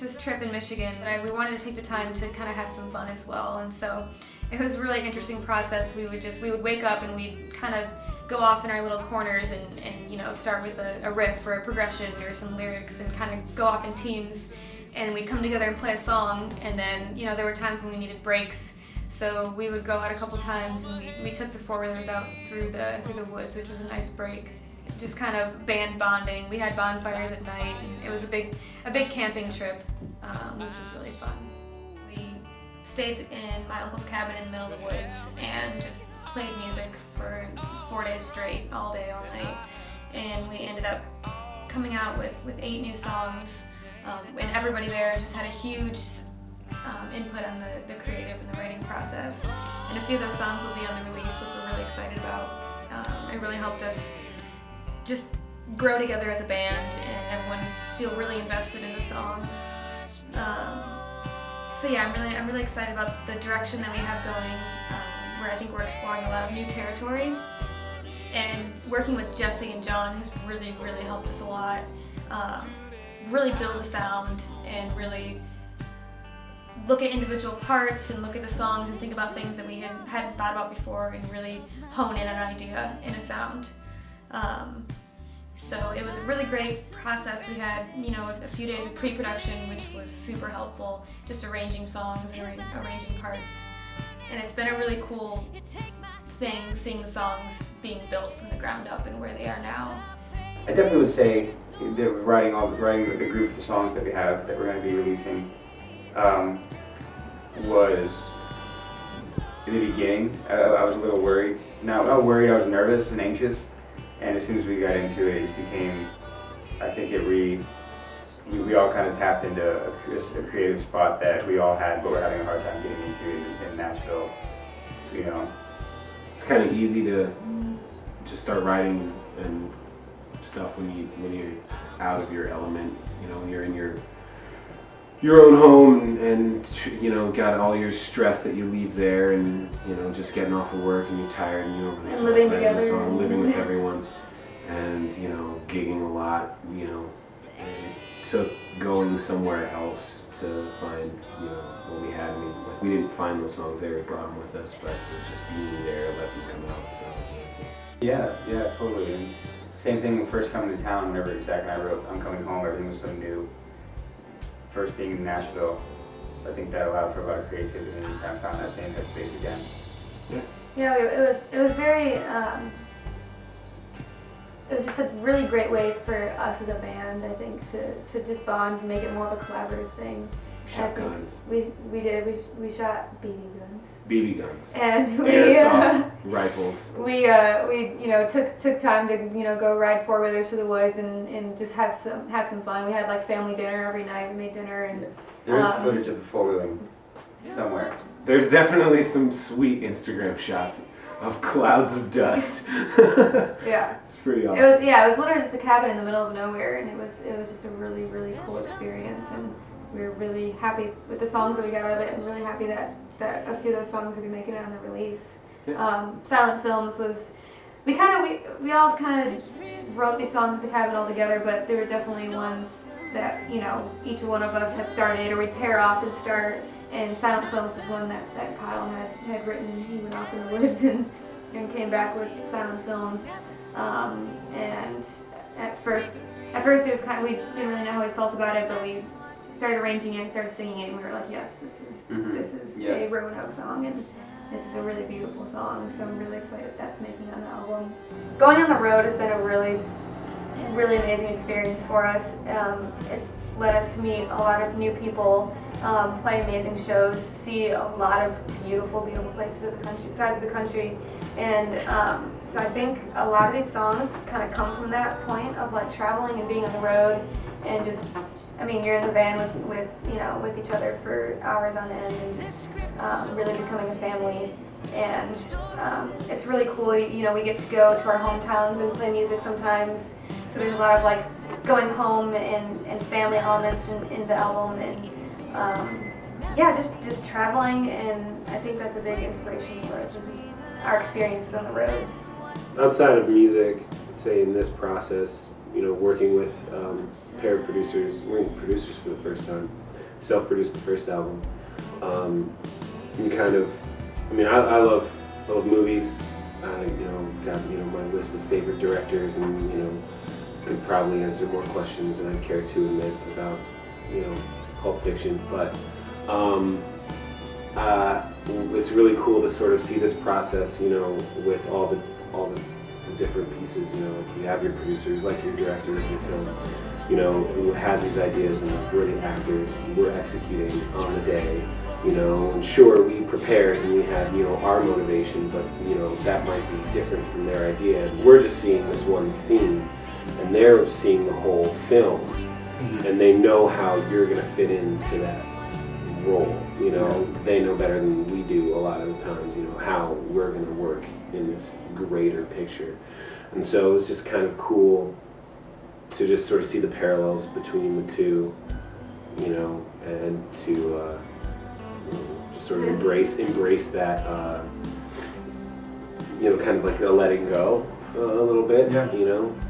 this trip in Michigan, we wanted to take the time to kind of have some fun as well, and so it was a really interesting process. We would wake up and we'd kind of go off in our little corners and start with a riff or a progression or some lyrics and kind of go off in teams, and we'd come together and play a song, and then there were times when we needed breaks, so we would go out a couple times and we took the four-wheelers out through the woods, which was a nice break. Just kind of band bonding. We had bonfires at night, and it was a big camping trip, which was really fun. We stayed in my uncle's cabin in the middle of the woods and just played music for 4 days straight, all day, all night. And we ended up coming out with 8 new songs, and everybody there just had a huge input on the creative and the writing process. And a few of those songs will be on the release, which we're really excited about. It really helped us just grow together as a band and everyone feel really invested in the songs. So yeah, I'm really excited about the direction that we have going, where I think we're exploring a lot of new territory. And working with Jesse and John has really, really helped us a lot. Really build a sound and really look at individual parts and look at the songs and think about things that we hadn't thought about before and really hone in on an idea in a sound. So it was a really great process. We had, a few days of pre-production, which was super helpful, just arranging songs and arranging parts. And it's been a really cool thing seeing the songs being built from the ground up and where they are now. I definitely would say that writing the group of songs that we have that we're going to be releasing was, in the beginning, I was a little worried. Not worried, I was nervous and anxious. And as soon as we got into it, it became, I think we all kind of tapped into a creative spot that we all had, but we're having a hard time getting into in Nashville, It's kind of easy to just start writing and stuff when you're out of your element, you're in your own home and got all your stress that you leave there, and just getting off of work and you're tired and you don't really and living like writing a together, song, living with everyone, and gigging a lot. It took going somewhere else to find what we had. We didn't find those songs there, we brought them with us, but it was just being there, let them come out. So Yeah, totally. And same thing when first coming to town. Whenever Zach and I wrote "I'm Coming Home," everything was so new. First being in Nashville, I think that allowed for a lot of creativity, and I found that same headspace again. Yeah, it was very, it was just a really great way for us as a band, I think, to just bond and make it more of a collaborative thing. Shotguns. We did. We shot BB guns. And we airsoft rifles. We took time to go ride four-wheelers through the woods and just have some fun. We had like family dinner every night. We made dinner and There is footage of the four-wheeling somewhere. There's definitely some sweet Instagram shots of clouds of dust. Yeah. It's pretty awesome. It was literally just a cabin in the middle of nowhere, and it was just a really, really cool experience, and we were really happy with the songs that we got out of it, and really happy that a few of those songs will be making it on the release. Yeah. Silent Films was, we all kind of wrote these songs at the cabin all together, but there were definitely ones that each one of us had started, or we'd pair off and start. And Silent Films was one that Kyle had written. He went off in the woods and came back with Silent Films. And at first it was kind of, we didn't really know how we felt about it, but we started arranging it and started singing it, and we were like, yes, this is a Roanoke song, and this is a really beautiful song. So I'm really excited that's making on the album. Going on the road has been a really, really amazing experience for us. It's led us to meet a lot of new people, play amazing shows, see a lot of beautiful, beautiful places of the country, sides of the country, and so I think a lot of these songs kind of come from that point of like traveling and being on the road, and just, you're in the van with each other for hours on end, and just really becoming a family. And it's really cool. We get to go to our hometowns and play music sometimes. So there's a lot of like going home and family elements in the album, and just traveling. And I think that's a big inspiration for us. It's just our experiences on the road. Outside of music, I'd say in this process, working with a pair of producers, we're producers for the first time. self-produced the first album. You kind of, I mean, I love movies. I got my list of favorite directors, and could probably answer more questions than I care to admit about Pulp Fiction, but it's really cool to sort of see this process, with all the different pieces. Like you have your producers, like your directors, your film, who has these ideas, and we're the actors, we're executing on the day, and sure, we prepared and we had, our motivation, but, that might be different from their idea. We're just seeing this one scene, and they're seeing the whole film, and they know how you're going to fit into that role. They know better than we do a lot of the times, how we're going to work in this greater picture. And so it's just kind of cool to just sort of see the parallels between the two, and to just sort of embrace that, kind of like a letting go a little bit,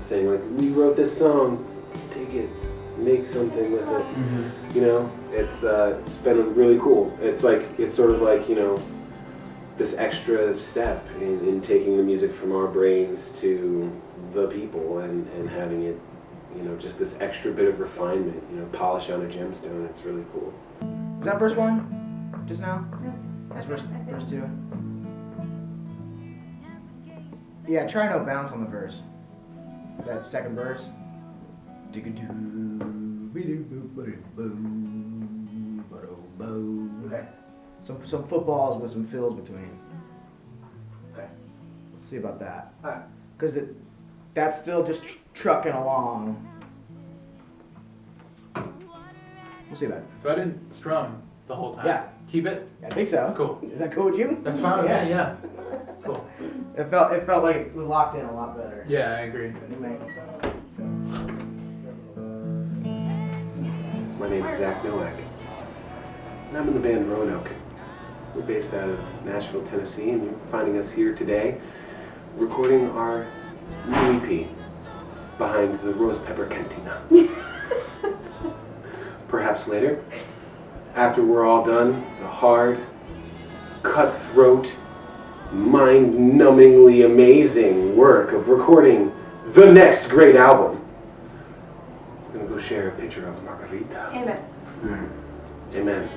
saying like, we wrote this song, take it, make something with it. It's been really cool. It's sort of like, this extra step in taking the music from our brains to the people and having it, just this extra bit of refinement, polish on a gemstone. It's really cool. Was that verse 1? Just now? That's verse 2. Yeah, try no bounce on the verse. That second verse. Okay. Some footballs with some fills between. Okay. Let's see about that. Alright. Because that's still just trucking along. We'll see about it. So I didn't strum the whole time. Yeah. Keep it? I think so. Cool. Is that cool with you? That's fine with me, yeah. Cool. It felt like it was locked in a lot better. Yeah, I agree. My name is Zach Nowak, and I'm in the band Roanoke. We're based out of Nashville, Tennessee, and you're finding us here today recording our new EP behind the Rose Pepper Cantina. Perhaps later, after we're all done, the hard, cutthroat, mind-numbingly amazing work of recording the next great album, we're gonna go share a picture of Margarita. Amen. Amen.